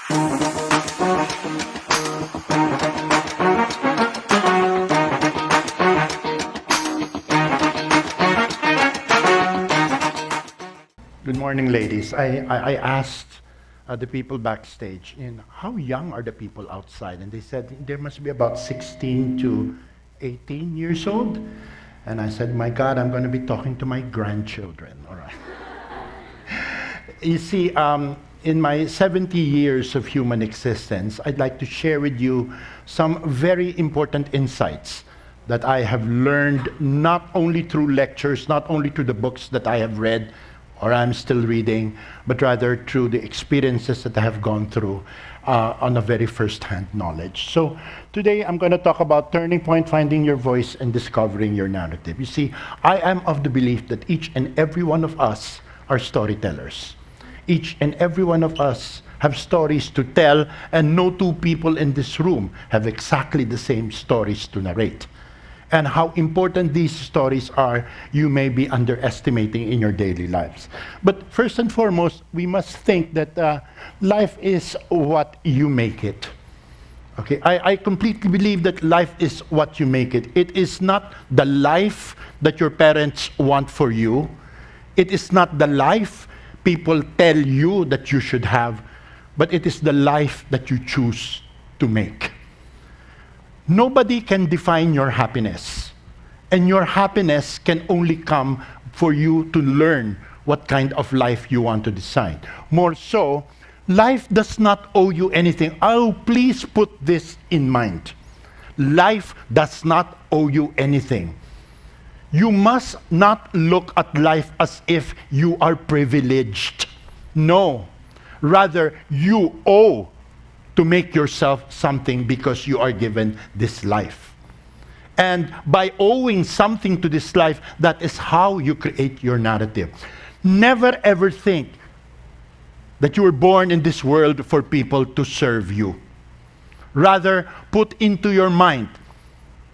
Good morning, ladies. I asked the people backstage, how young are the people outside? And they said there must be about 16 to 18 years old. And I said, my God, I'm going to be talking to my grandchildren. All right. You see, in my 70 years of human existence, I'd like to share with you some very important insights that I have learned not only through lectures, not only through the books that I have read, or I'm still reading, but rather through the experiences that I have gone through on a very first-hand knowledge. So today I'm going to talk about turning point, finding your voice, and discovering your narrative. You see, I am of the belief that each and every one of us are storytellers. Each and every one of us have stories to tell, and no two people in this room have exactly the same stories to narrate. And how important these stories are, you may be underestimating in your daily lives. But first and foremost, we must think that life is what you make it. Okay, I completely believe that life is what you make it. It is not the life that your parents want for you. It is not the life people tell you that you should have, but it is the life that you choose to make. Nobody can define your happiness, and your happiness can only come for you to learn what kind of life you want to decide. More so, life does not owe you anything. Oh, please put this in mind. Life does not owe you anything. You must not look at life as if you are privileged. No, rather you owe to make yourself something because you are given this life. And by owing something to this life, that is how you create your narrative. Never ever think that you were born in this world for people to serve you. Rather, put into your mind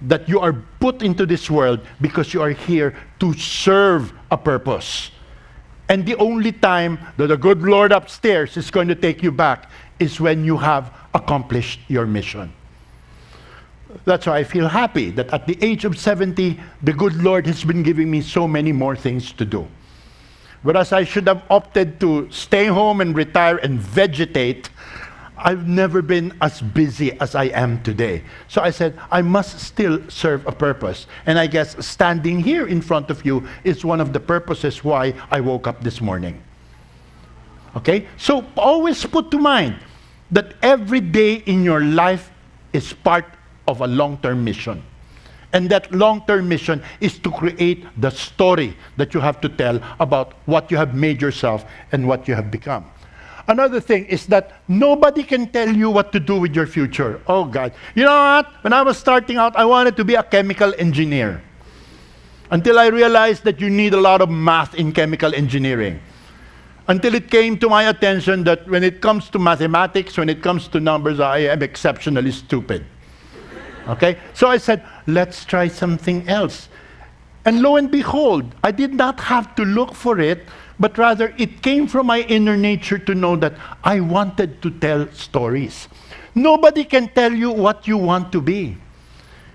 that you are put into this world because you are here to serve a purpose. And the only time that the good Lord upstairs is going to take you back is when you have accomplished your mission. That's why I feel happy that at the age of 70, the good Lord has been giving me so many more things to do. Whereas I should have opted to stay home and retire and vegetate, I've never been as busy as I am today. So I said, I must still serve a purpose. And I guess standing here in front of you is one of the purposes why I woke up this morning. Okay? So always put to mind that every day in your life is part of a long-term mission. And that long-term mission is to create the story that you have to tell about what you have made yourself and what you have become. Another thing is that nobody can tell you what to do with your future. Oh God. You know what? When I was starting out, I wanted to be a chemical engineer. Until I realized that you need a lot of math in chemical engineering. Until it came to my attention that when it comes to mathematics, when it comes to numbers, I am exceptionally stupid. Okay? So I said, let's try something else. And lo and behold, I did not have to look for it, but rather it came from my inner nature to know that I wanted to tell stories. Nobody can tell you what you want to be.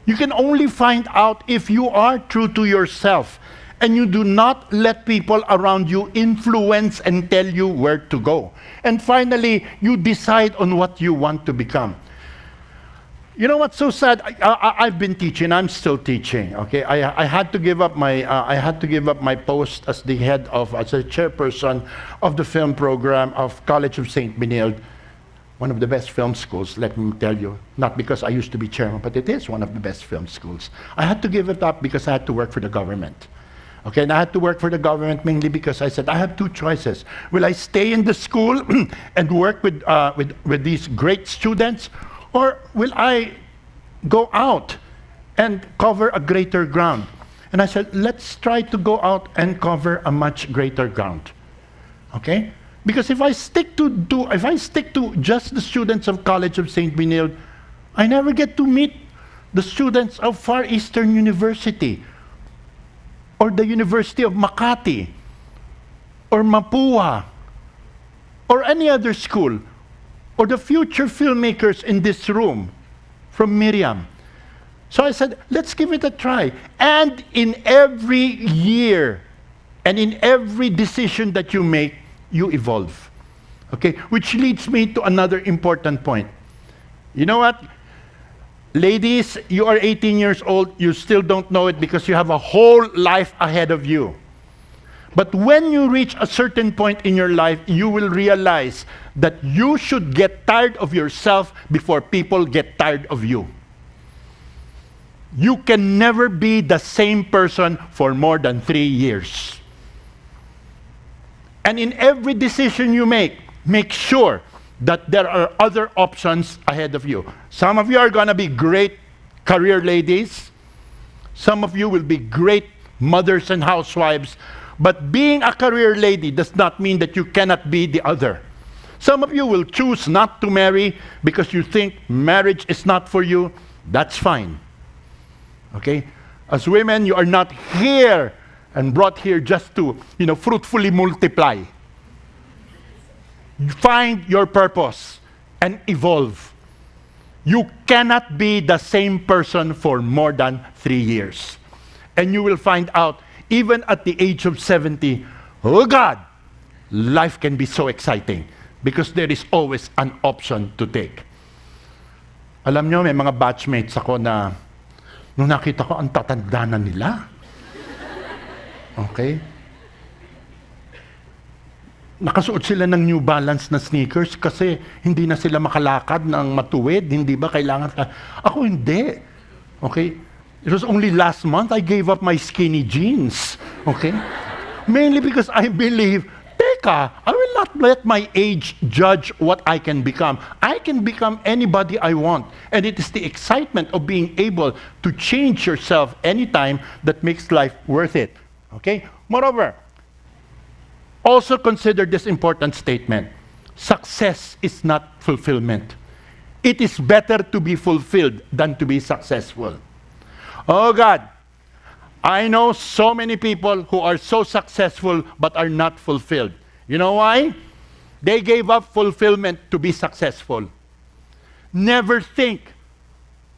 You can only find out if you are true to yourself and you do not let people around you influence and tell you where to go. And finally, you decide on what you want to become. You know what's so sad? I've been teaching. I'm still teaching. Okay, I had to give up my post as the head of, as a chairperson of the film program of College of St. Benilde, one of the best film schools. Let me tell you, not because I used to be chairman, but it is one of the best film schools. I had to give it up because I had to work for the government. Okay, and I had to work for the government mainly because I said I have two choices. Will I stay in the school and work with these great students? Or will I go out and cover a greater ground? And I said, let's try to go out and cover a much greater ground. Okay? Because if I stick to just the students of College of St. Benilde, I never get to meet the students of Far Eastern University or the University of Makati or Mapua or any other school or the future filmmakers in this room from Miriam. So I said, let's give it a try. And in every year and in every decision that you make, you evolve. Okay? Which leads me to another important point. You know what? Ladies, you are 18 years old, you still don't know it because you have a whole life ahead of you. But when you reach a certain point in your life, you will realize that you should get tired of yourself before people get tired of you. You can never be the same person for more than 3 years. And in every decision you make sure that there are other options ahead of you. Some of you are going to be great career ladies. Some of you will be great mothers and housewives. But being a career lady does not mean that you cannot be the other. Some of you will choose not to marry because you think marriage is not for you. That's fine. Okay? As women, you are not here and brought here just to, fruitfully multiply. Find your purpose and evolve. You cannot be the same person for more than 3 years. And you will find out, even at the age of 70, oh God, life can be so exciting because there is always an option to take. Alam nyo, may mga batchmates ako na nung nakita ko, ang tatanda na nila. Okay? Nakasuot sila ng New Balance na sneakers kasi hindi na sila makalakad ng matuwid. Hindi ba kailangan ka? Ako hindi. Okay? It was only last month I gave up my skinny jeans. Okay? Mainly because I believe, teka, I will not let my age judge what I can become. I can become anybody I want. And it is the excitement of being able to change yourself anytime that makes life worth it. Okay? Moreover, also consider this important statement. Success is not fulfillment. It is better to be fulfilled than to be successful. Oh God, I know so many people who are so successful but are not fulfilled. You know why? They gave up fulfillment to be successful. Never think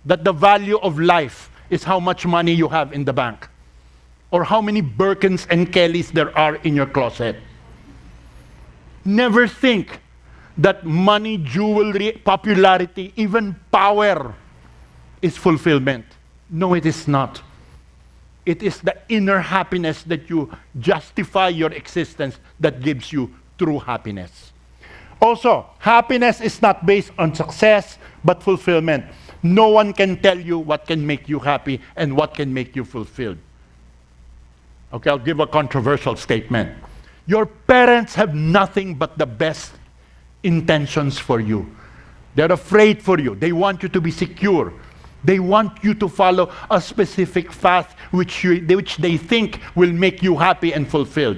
that the value of life is how much money you have in the bank or how many Birkins and Kellys there are in your closet. Never think that money, jewelry, popularity, even power is fulfillment. No, it is not. It is the inner happiness that you justify your existence that gives you true happiness. Also, happiness is not based on success, but fulfillment. No one can tell you what can make you happy and what can make you fulfilled. Okay, I'll give a controversial statement. Your parents have nothing but the best intentions for you. They're afraid for you. They want you to be secure. They want you to follow a specific path which they think will make you happy and fulfilled.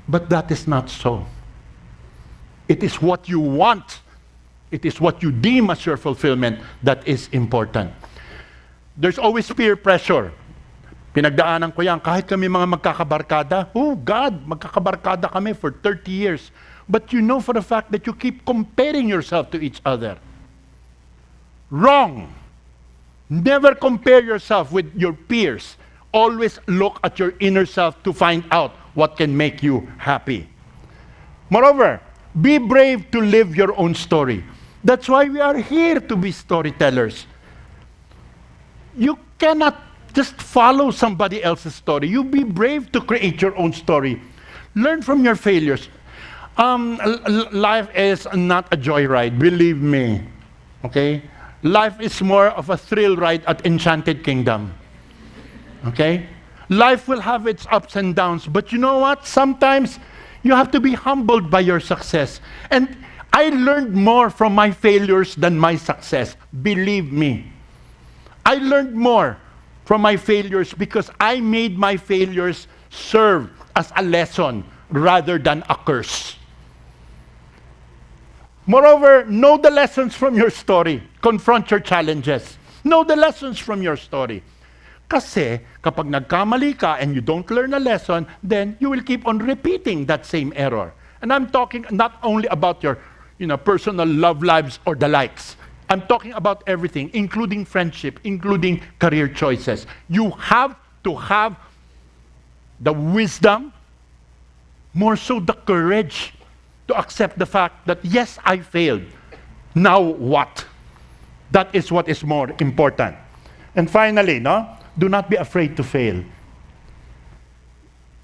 But that is not so. It is what you want. It is what you deem as your fulfillment that is important. There's always peer pressure. Pinagdaanan ko yan, kahit kami mga magkakabarkada, oh God, magkakabarkada kami for 30 years. But you know for the fact that you keep comparing yourself to each other. Wrong. Never compare yourself with your peers. Always look at your inner self to find out what can make you happy. Moreover, be brave to live your own story. That's why we are here to be storytellers. You cannot just follow somebody else's story. You be brave to create your own story. Learn from your failures. Life is not a joyride, believe me. Okay? Life is more of a thrill ride at Enchanted Kingdom. Okay? Life will have its ups and downs, but you know what? Sometimes you have to be humbled by your success. And I learned more from my failures than my success. Believe me. I learned more from my failures because I made my failures serve as a lesson rather than a curse. Moreover, know the lessons from your story. Confront your challenges. Know the lessons from your story. Kasi kapag nagkamali ka and you don't learn a lesson, then you will keep on repeating that same error. And I'm talking not only about your personal love lives or the likes. I'm talking about everything, including friendship, including career choices. You have to have the wisdom, more so the courage to accept the fact that, yes, I failed. Now what? That is what is more important. And finally, do not be afraid to fail.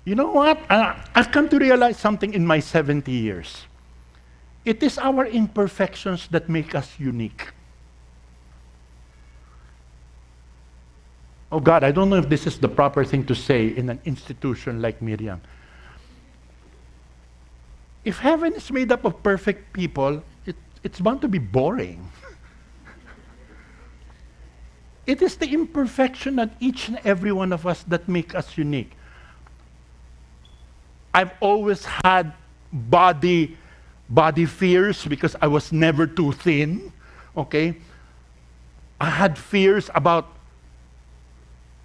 You know what? I've come to realize something in my 70 years. It is our imperfections that make us unique. Oh God, I don't know if this is the proper thing to say in an institution like Miriam. If heaven is made up of perfect people, it's bound to be boring. It is the imperfection of each and every one of us that make us unique. I've always had body fears because I was never too thin, okay? I had fears about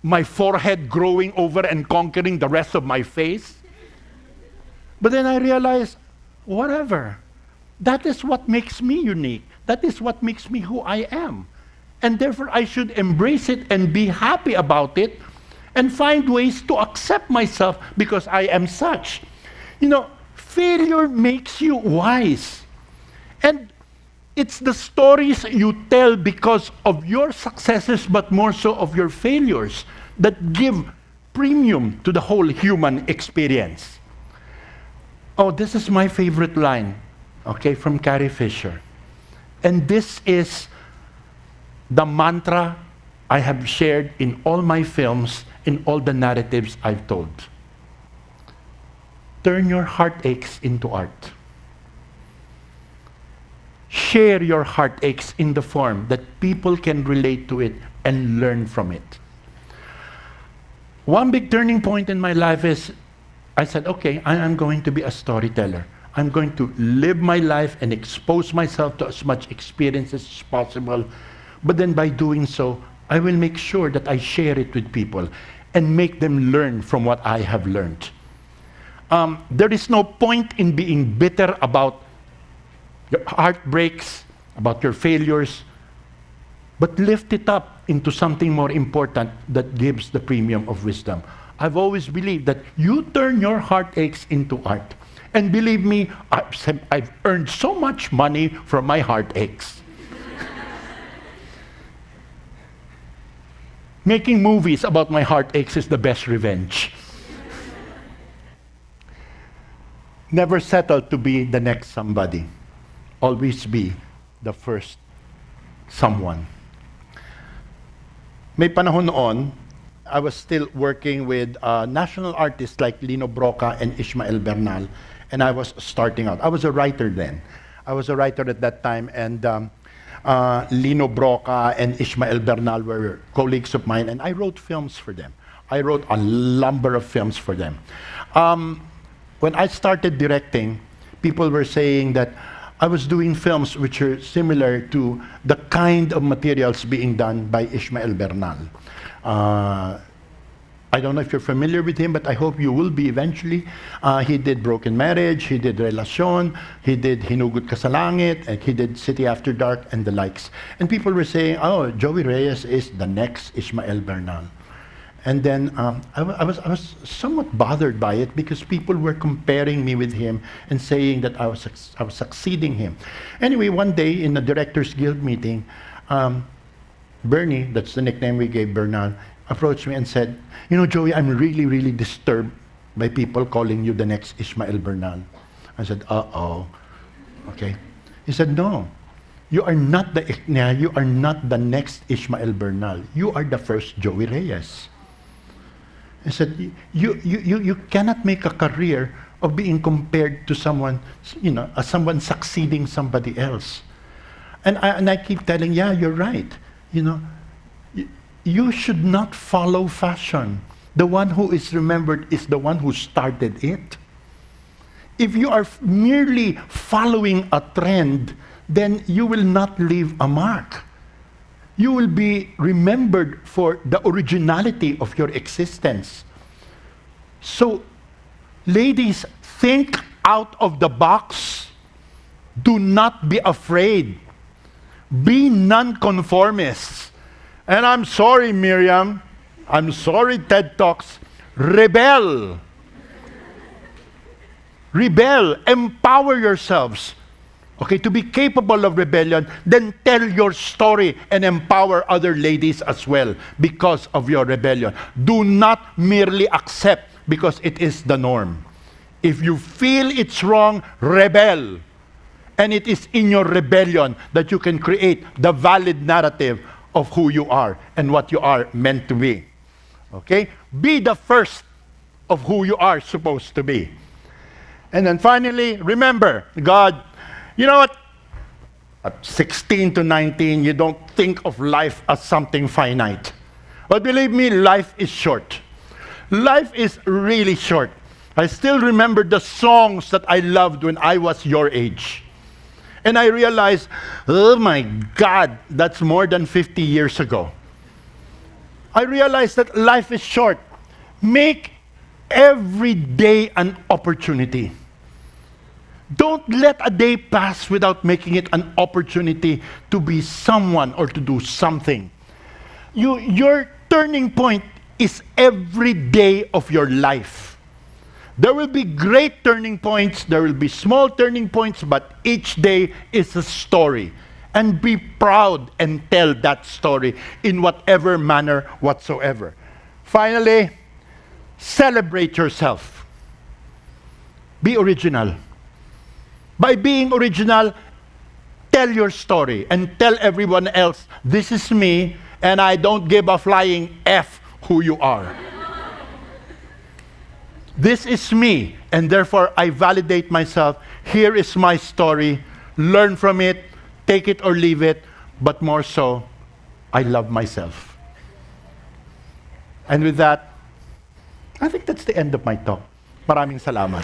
my forehead growing over and conquering the rest of my face. But then I realized, whatever. That is what makes me unique. That is what makes me who I am. And therefore, I should embrace it and be happy about it and find ways to accept myself because I am such. Failure makes you wise. And it's the stories you tell because of your successes, but more so of your failures, that give premium to the whole human experience. Oh, this is my favorite line, okay, from Carrie Fisher. And this is the mantra I have shared in all my films, in all the narratives I've told. Turn your heartaches into art. Share your heartaches in the form that people can relate to it and learn from it. One big turning point in my life is I said, okay, I am going to be a storyteller. I'm going to live my life and expose myself to as much experience as possible. But then by doing so, I will make sure that I share it with people and make them learn from what I have learned. There is no point in being bitter about your heartbreaks, about your failures, but lift it up into something more important that gives the premium of wisdom. I've always believed that you turn your heartaches into art. And believe me, I've earned so much money from my heartaches. Making movies about my heartaches is the best revenge. Never settle to be the next somebody. Always be the first someone. May panahon noon, I was still working with national artists like Lino Broca and Ishmael Bernal, and I was starting out. I was a writer then. I was a writer at that time, and Lino Broca and Ishmael Bernal were colleagues of mine, and I wrote films for them. I wrote a number of films for them. When I started directing, people were saying that I was doing films which are similar to the kind of materials being done by Ishmael Bernal. I don't know if you're familiar with him, but I hope you will be eventually. He did Broken Marriage, he did Relasyon, he did Hinugot Ka sa Langit, and he did City After Dark and the likes. And people were saying, oh, Joey Reyes is the next Ishmael Bernal. And then I was somewhat bothered by it because people were comparing me with him and saying that I was succeeding him. Anyway, one day in the Directors Guild meeting, Bernie, that's the nickname we gave Bernal, approached me and said, Joey, I'm really, really disturbed by people calling you the next Ishmael Bernal. I said, uh-oh. Okay. He said, no, you are not the next Ishmael Bernal. You are the first Joey Reyes. I said, you cannot make a career of being compared to someone, as someone succeeding somebody else. And I keep telling, yeah, you're right. You should not follow fashion. The one who is remembered is the one who started it. If you are merely following a trend, then you will not leave a mark. You will be remembered for the originality of your existence. So, ladies, think out of the box. Do not be afraid. Be nonconformists. And I'm sorry, Miriam. I'm sorry, TED Talks. Rebel. Rebel. Empower yourselves. Okay, to be capable of rebellion, then tell your story and empower other ladies as well because of your rebellion. Do not merely accept because it is the norm. If you feel it's wrong, rebel. And it is in your rebellion that you can create the valid narrative of who you are and what you are meant to be. Okay? Be the first of who you are supposed to be. And then finally, remember, God, you know what? At 16 to 19, you don't think of life as something finite. But believe me, life is short. Life is really short. I still remember the songs that I loved when I was your age. And I realized, oh my God, that's more than 50 years ago. I realized that life is short. Make every day an opportunity. Don't let a day pass without making it an opportunity to be someone or to do something. Your turning point is every day of your life. There will be great turning points, there will be small turning points, but each day is a story. And be proud and tell that story in whatever manner whatsoever. Finally, celebrate yourself. Be original. By being original, tell your story and tell everyone else, this is me, and I don't give a flying F who you are. This is me, and therefore I validate myself. Here is my story. Learn from it, take it or leave it, but more so, I love myself. And with that, I think that's the end of my talk. Maraming salamat.